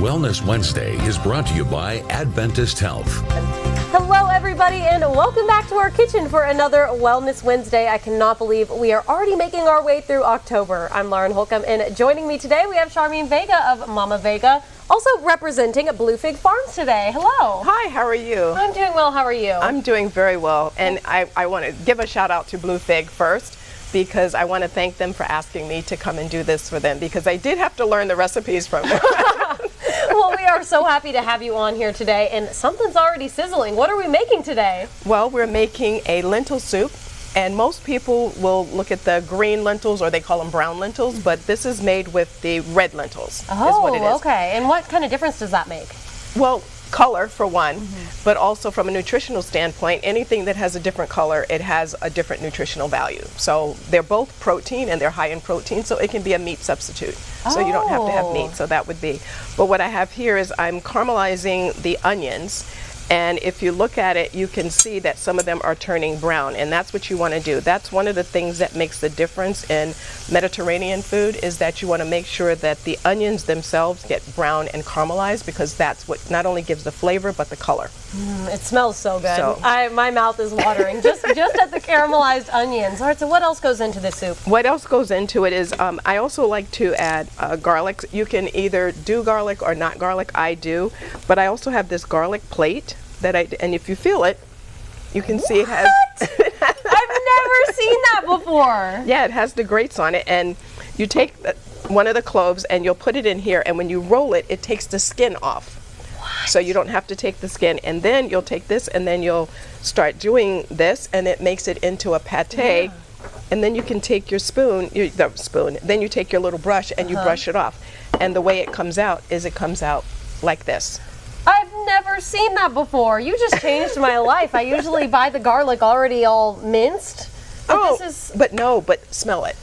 Wellness Wednesday is brought to you by Adventist Health. Hello everybody and welcome back to our kitchen for another Wellness Wednesday. I cannot believe we are already making our way through October. I'm Lauren Holcomb and joining me today we have Charmaine Vega of Mama Vega, also representing Blue Fig Farms today. Hello. Hi, how are you? I'm doing well, how are you? I'm doing very well, and I want to give a shout out to Blue Fig first, because I want to thank them for asking me to come and do this for them, because I did have to learn the recipes from them. Well, we are so happy to have you on here today, and something's already sizzling. What are we making today? Well, we're making a lentil soup, and most people will look at the green lentils, or they call them brown lentils, but this is made with the red lentils, is what it is. Okay. And what kind of difference does that make? Well, color for one, but also from a nutritional standpoint, anything that has a different color, it has a different nutritional value. So they're both protein and they're high in protein, so it can be a meat substitute. So you don't have to have meat, so that would be. But what I have here is I'm caramelizing the onions, and if you look at it, you can see that some of them are turning brown, and that's what you want to do. That's one of the things that makes the difference in Mediterranean food, is that you want to make sure that the onions themselves get brown and caramelized, because that's what not only gives the flavor but the color. It smells so good. My mouth is watering just at the caramelized onions. All right, so what else goes into this soup? What else goes into it is I also like to add garlic. You can either do garlic or not garlic. I do, but I also have this garlic plate that and if you feel it, you can see it has. I've never seen that before. Yeah, it has the grates on it, and you take one of the cloves and you'll put it in here, and when you roll it, it takes the skin off. What? So you don't have to take the skin, and then you'll take this and then you'll start doing this, and it makes it into a pate. Yeah. And then you can take your then you take your little brush and you brush it off, and the way it comes out is it comes out like this. I've never seen that before. You just changed my life. I usually buy the garlic already all minced. But but smell it.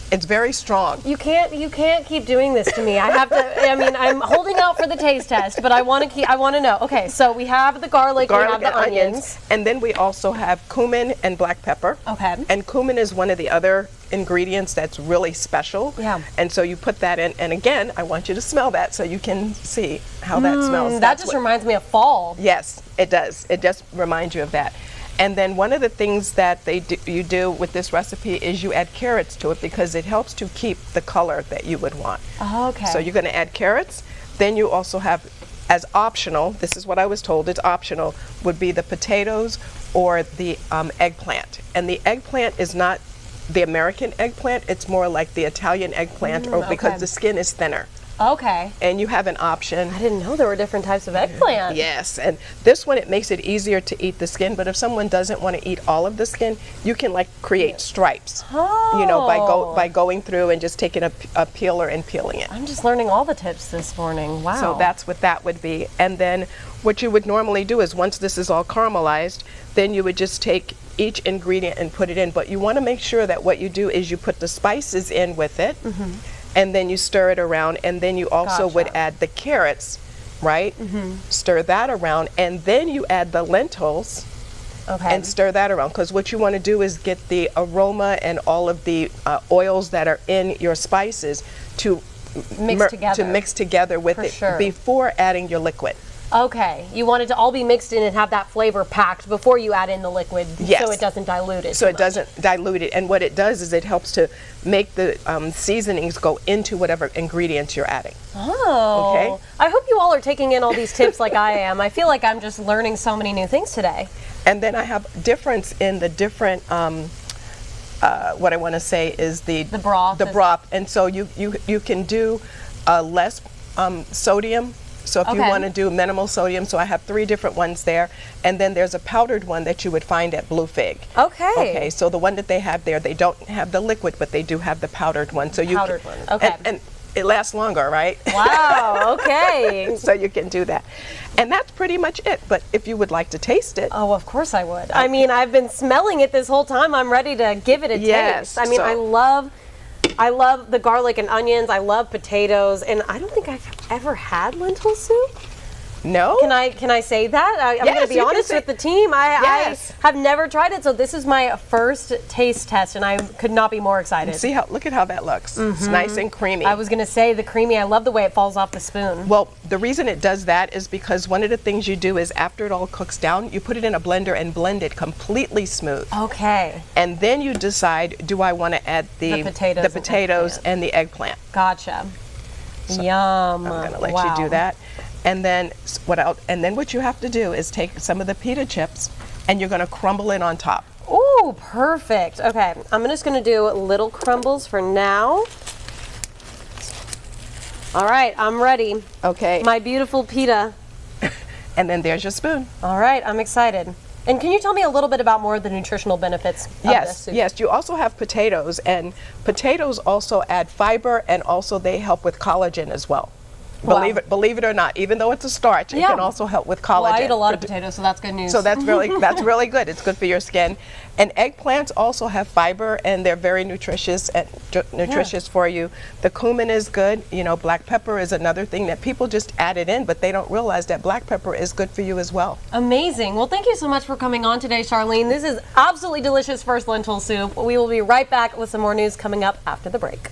It's very strong. You can't keep doing this to me. I have to. I mean, I'm holding out for the taste test, but I want to know. Okay, so we have the garlic, we have the onions, and then we also have cumin and black pepper. Okay. And cumin is one of the other ingredients that's really special. Yeah. And so you put that in, and again, I want you to smell that so you can see how that smells. That just reminds me of fall. Yes, it does. It just reminds you of that. And then one of the things that you do with this recipe is you add carrots to it, because it helps to keep the color that you would want. Oh, okay. So you're going to add carrots. Then you also have, as optional, this is what I was told, it's optional, would be the potatoes or the eggplant. And the eggplant is not the American eggplant, it's more like the Italian eggplant, because the skin is thinner. Okay. And you have an option. I didn't know there were different types of eggplant. Yes, and this one, it makes it easier to eat the skin, but if someone doesn't want to eat all of the skin, you can create stripes. Oh. You know, by going through and just taking a peeler and peeling it. I'm just learning all the tips this morning. Wow. So that's what that would be. And then what you would normally do is, once this is all caramelized, then you would just take each ingredient and put it in, but you want to make sure that what you do is you put the spices in with it. And then you stir it around, and then you also would add the carrots, right? Stir that around, and then you add the lentils and stir that around, because what you want to do is get the aroma and all of the oils that are in your spices to mix together with it before adding your liquid. Okay, you want it to all be mixed in and have that flavor packed before you add in the liquid, so it doesn't dilute it. So it doesn't dilute it, and what it does is it helps to make the seasonings go into whatever ingredients you're adding. Oh, okay. I hope you all are taking in all these tips like I am. I feel like I'm just learning so many new things today. And then I have difference in the different. What I want to say is the broth. The broth, and so you can do less sodium. So if you want to do minimal sodium, so I have 3 different ones there, and then there's a powdered one that you would find at Blue Fig. Okay. Okay, so the one that they have there, they don't have the liquid, but they do have the powdered one. So and it lasts longer, right? Wow, okay. So you can do that. And that's pretty much it, but if you would like to taste it. Oh, of course I would. I mean, I've been smelling it this whole time. I'm ready to give it a taste. I mean, I love the garlic and onions. I love potatoes, and I don't think I've ever had lentil soup. No? Can I say that? I'm Yes, going to be you can honest say- with the team. Yes. I have never tried it, so this is my first taste test, and I could not be more excited. See how, look at how that looks. It's nice and creamy. I was going to say the creamy. I love the way it falls off the spoon. Well, the reason it does that is because one of the things you do is after it all cooks down, you put it in a blender and blend it completely smooth. Okay. And then you decide, do I want to add the potatoes and the eggplant? Gotcha. Yum. I'm going to let Wow. you do that. And then what you have to do is take some of the pita chips and you're going to crumble it on top. Ooh, perfect. Okay, I'm just going to do little crumbles for now. All right, I'm ready. Okay. My beautiful pita. And then there's your spoon. All right, I'm excited. And can you tell me a little bit about more of the nutritional benefits of this soup? Yes. You also have potatoes, and potatoes also add fiber, and also they help with collagen as well. Wow. Believe it or not, even though it's a starch, it can also help with collagen. Well, I eat a lot of potatoes, so that's good news. So that's really good. It's good for your skin. And eggplants also have fiber, and they're very nutritious for you. The cumin is good. You know, black pepper is another thing that people just added in, but they don't realize that black pepper is good for you as well. Amazing. Well, thank you so much for coming on today, Charlene. This is absolutely delicious first lentil soup. We will be right back with some more news coming up after the break.